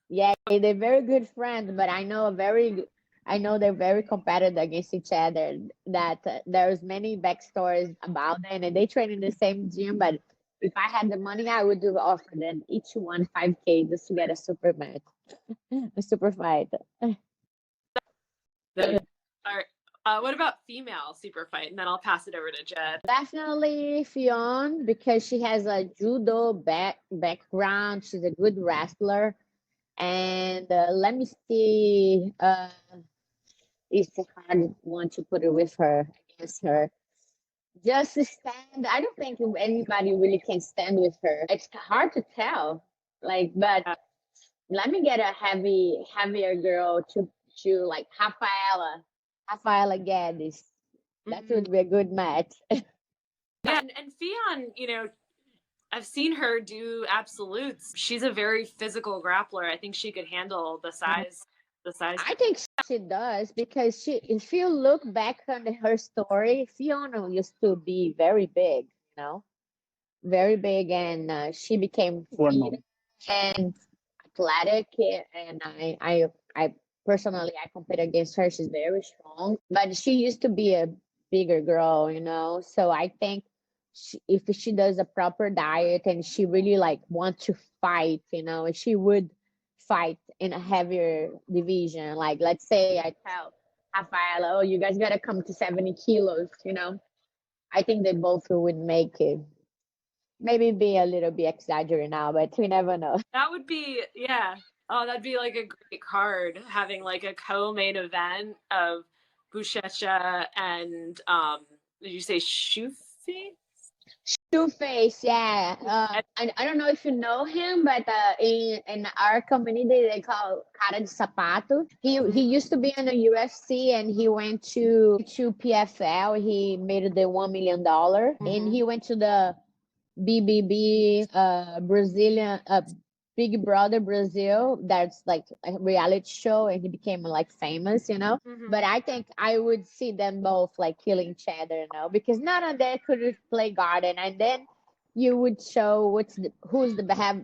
Yeah, they're very good friends, but I know they're very competitive against each other. That there's many backstories about them, and they train in the same gym. But if I had the money, I would do offer them each one 5K just to get a super match, a super fight. All right. What about female super fight? And then I'll pass it over to Jed. Definitely Fionn because she has a judo background. She's a good wrestler. And let me see. It's a hard one to put it with her against her. Just to stand, I don't think anybody really can stand with her. It's hard to tell. Like, but let me get a heavier girl to like Rafaela Guedes. That would be a good match. Yeah, and Fionn, I've seen her do absolutes. She's a very physical grappler. I think she could handle the size. I think she does because if you look back on her story, Fiona used to be very big, very big, and she became fit and athletic. And I personally, I compete against her. She's very strong, but she used to be a bigger girl, So I think if she does a proper diet and she really like want to fight, she would fight in a heavier division. Like let's say I tell Rafaela, oh, you guys gotta come to 70 kilos, I think they both would make it. Maybe be a little bit exaggerated now, but we never know. That would be, yeah. Oh, that'd be like a great card, having like a co-main event of Buchecha and did you say Shufi? Two Face, yeah. I don't know if you know him, but in our community they call Cara de Sapato. He used to be in the UFC and he went to PFL. He made the $1 million, and he went to the BBB Brazilian Big Brother Brazil. That's like a reality show, and he became like famous, But I think I would see them both like killing each other, because none of them could play garden, and then you would show who's the have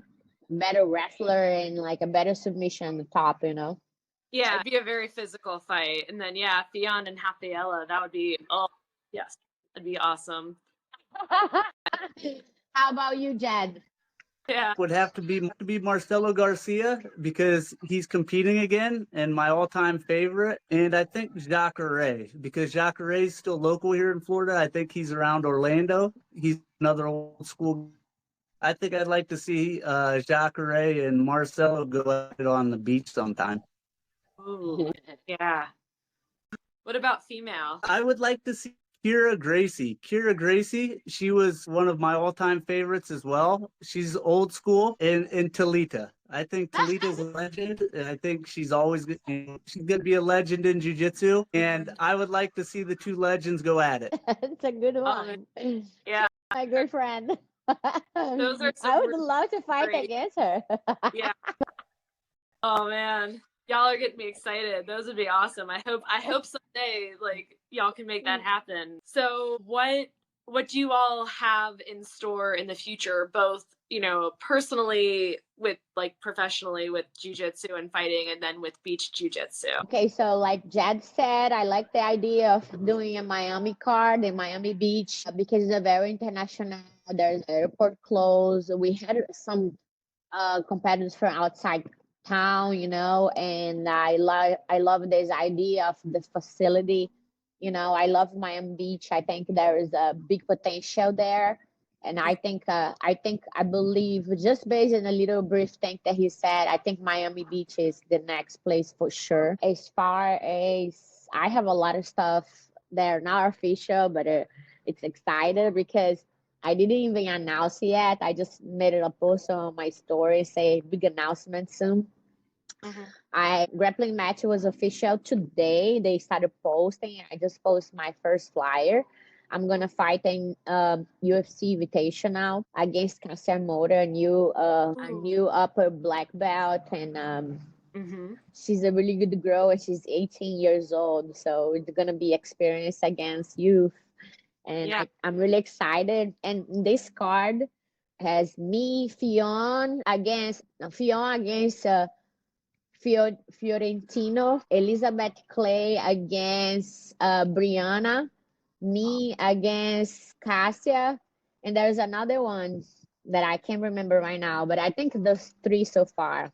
better wrestler and like a better submission on the top, Yeah, it'd be a very physical fight, and then yeah, Fionn and Rafaela, that would be yes, that'd be awesome. How about you, Jed? Yeah, Would have to be Marcelo Garcia because he's competing again and my all-time favorite. And I think Jacare because Jacare is still local here in Florida. I think he's around Orlando. He's another old school. I think I'd like to see Jacare and Marcelo go out on the beach sometime. ooh, yeah. What about female? I would like to see Kira Gracie. Kira Gracie, she was one of my all-time favorites as well. She's old school. And Talita. I think Talita's a legend. And I think she's going to be a legend in Jiu Jitsu. And I would like to see the two legends go at it. It's a good one. Yeah. My good friend. Those are I would love to fight great. against her. Yeah. Oh man, y'all are getting me excited. Those would be awesome. I hope someday like y'all can make that happen. So what do you all have in store in the future, both personally with like professionally with jiu-jitsu and fighting, and then with beach jiu-jitsu? Okay, so like Jed said, I like the idea of doing a Miami card in Miami Beach because it's a very international. There's airport close. We had some competitors from outside town, and I love this idea of the facility. I love Miami Beach. I think there is a big potential there. And I believe, just based on a little brief thing that he said, I think Miami Beach is the next place for sure. As far as I have a lot of stuff that are not official, but it's excited because I didn't even announce yet. I just made a post on my story, say big announcement soon. Grappling match was official today. They started posting. I just posted my first flyer. I'm gonna fight in UFC Invitational against Cassia Motor, a new upper black belt, and she's a really good girl, and she's 18 years old, so it's gonna be experience against youth, and I'm really excited. And this card has me, Fion against Fiorentino, Elizabeth Clay against Brianna, me against Cassia, and there's another one that I can't remember right now, but I think those three so far.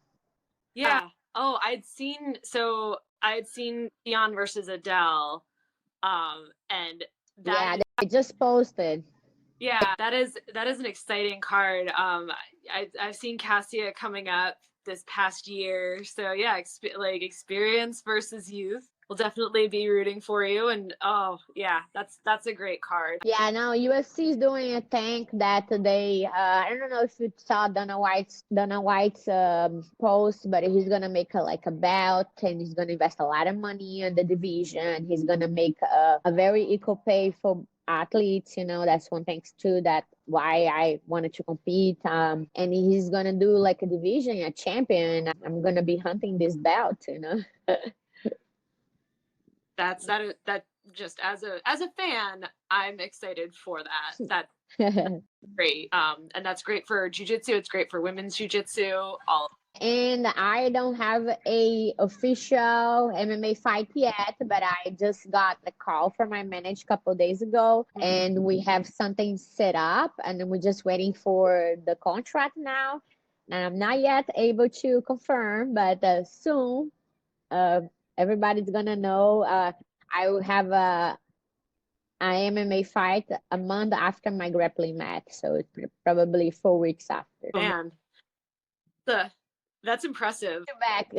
Yeah. Oh, I'd seen Theon versus Adele, and that they just posted. Yeah, that is an exciting card. I've seen Cassia coming up this past year, so yeah, experience versus youth. We'll definitely be rooting for you, and oh yeah, that's a great card. Yeah, no, UFC is doing a thing that they I don't know if you saw Dana White's post, but he's gonna make a belt, and he's gonna invest a lot of money in the division. He's gonna make a very equal pay for athletes. That's one thing too, that why I wanted to compete. And he's gonna do a division, a champion. I'm gonna be hunting this belt. That just as a fan, I'm excited for that. That's great. And that's great for jiu-jitsu. It's great for women's jiu-jitsu. And I don't have a official MMA fight yet, but I just got a call from my manager a couple of days ago, and we have something set up, and we're just waiting for the contract now. And I'm not yet able to confirm, but soon everybody's gonna know. I will have an MMA fight a month after my grappling match, so it's probably 4 weeks after. Man, that's impressive. Back.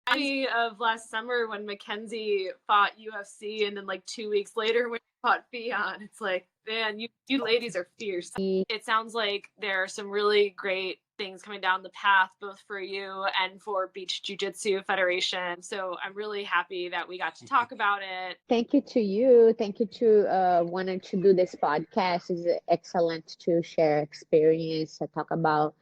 Of last summer when Mackenzie fought UFC, and then 2 weeks later when he fought Fion, it's like, man, you ladies are fierce. It sounds like there are some really great things coming down the path, both for you and for Beach Jiu-Jitsu Federation. So I'm really happy that we got to talk about it. Thank you to you. Thank you to wanting to do this podcast. It's excellent to share experience and talk about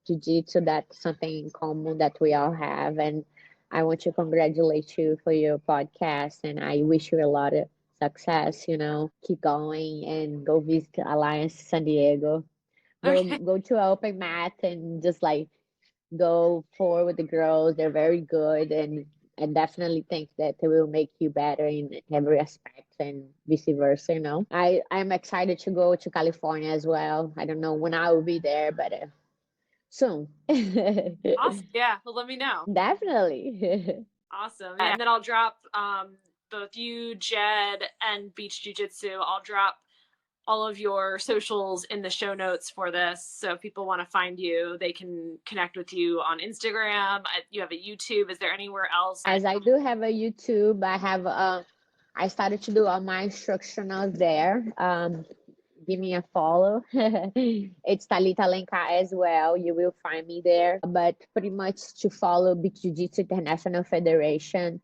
jiu-jitsu. That's something in common that we all have. And I want to congratulate you for your podcast, and I wish you a lot of success. Keep going and go visit Alliance San Diego. Go to an open mat and just go forward with the girls. They're very good, and I definitely think that they will make you better in every aspect, and vice versa. I'm excited to go to California as well. I don't know when I will be there, but soon. Awesome. Yeah, well, let me know. Definitely. Awesome. And then I'll drop both you, Jed, and Beach Jiu-Jitsu. I'll drop all of your socials in the show notes for this. So if people want to find you, they can connect with you on Instagram. You have a YouTube. Is there anywhere else? As I do have a YouTube, I started to do all my instructionals there. Give me a follow. It's Talita Alencar as well. You will find me there. But pretty much to follow Jiu-Jitsu International Federation.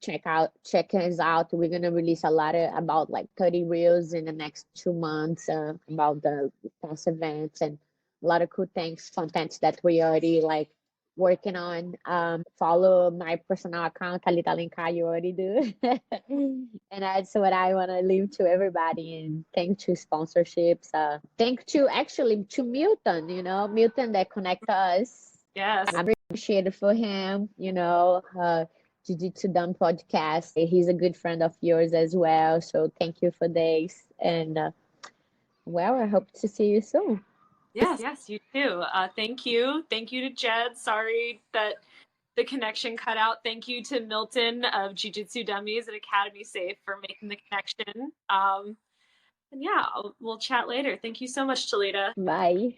Check us out. We're gonna release a lot about 30 reels in the next 2 months about the past events, and a lot of cool things, contents that we already working on. Follow my personal account, Talita Alencar, you already do. And that's what I want to leave to everybody. And thank to sponsorships. Thank to Milton, Milton that connect us. Yes. I'm appreciated for him, Jiu-Jitsu Done podcast. He's a good friend of yours as well. So thank you for this. And I hope to see you soon. Yes, you too. Thank you. Thank you to Jed. Sorry that the connection cut out. Thank you to Milton of Jiu-Jitsu Dummies and Academy Safe for making the connection. And yeah, we'll chat later. Thank you so much, Talita. Bye.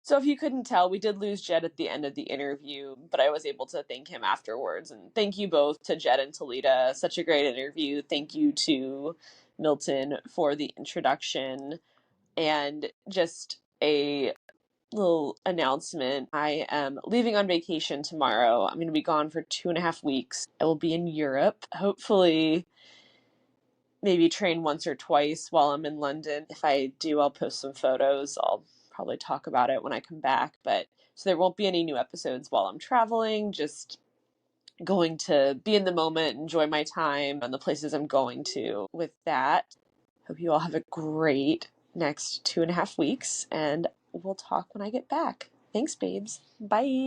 So if you couldn't tell, we did lose Jed at the end of the interview, but I was able to thank him afterwards. And thank you both to Jed and Talita. Such a great interview. Thank you to Milton for the introduction, and just a little announcement. I am leaving on vacation tomorrow. I'm going to be gone for 2.5 weeks. I will be in Europe. Hopefully, maybe train once or twice while I'm in London. If I do, I'll post some photos. I'll probably talk about it when I come back. But so there won't be any new episodes while I'm traveling. Just going to be in the moment, enjoy my time and the places I'm going to. With that, hope you all have a great next 2.5 weeks, and we'll talk when I get back. Thanks, babes. Bye.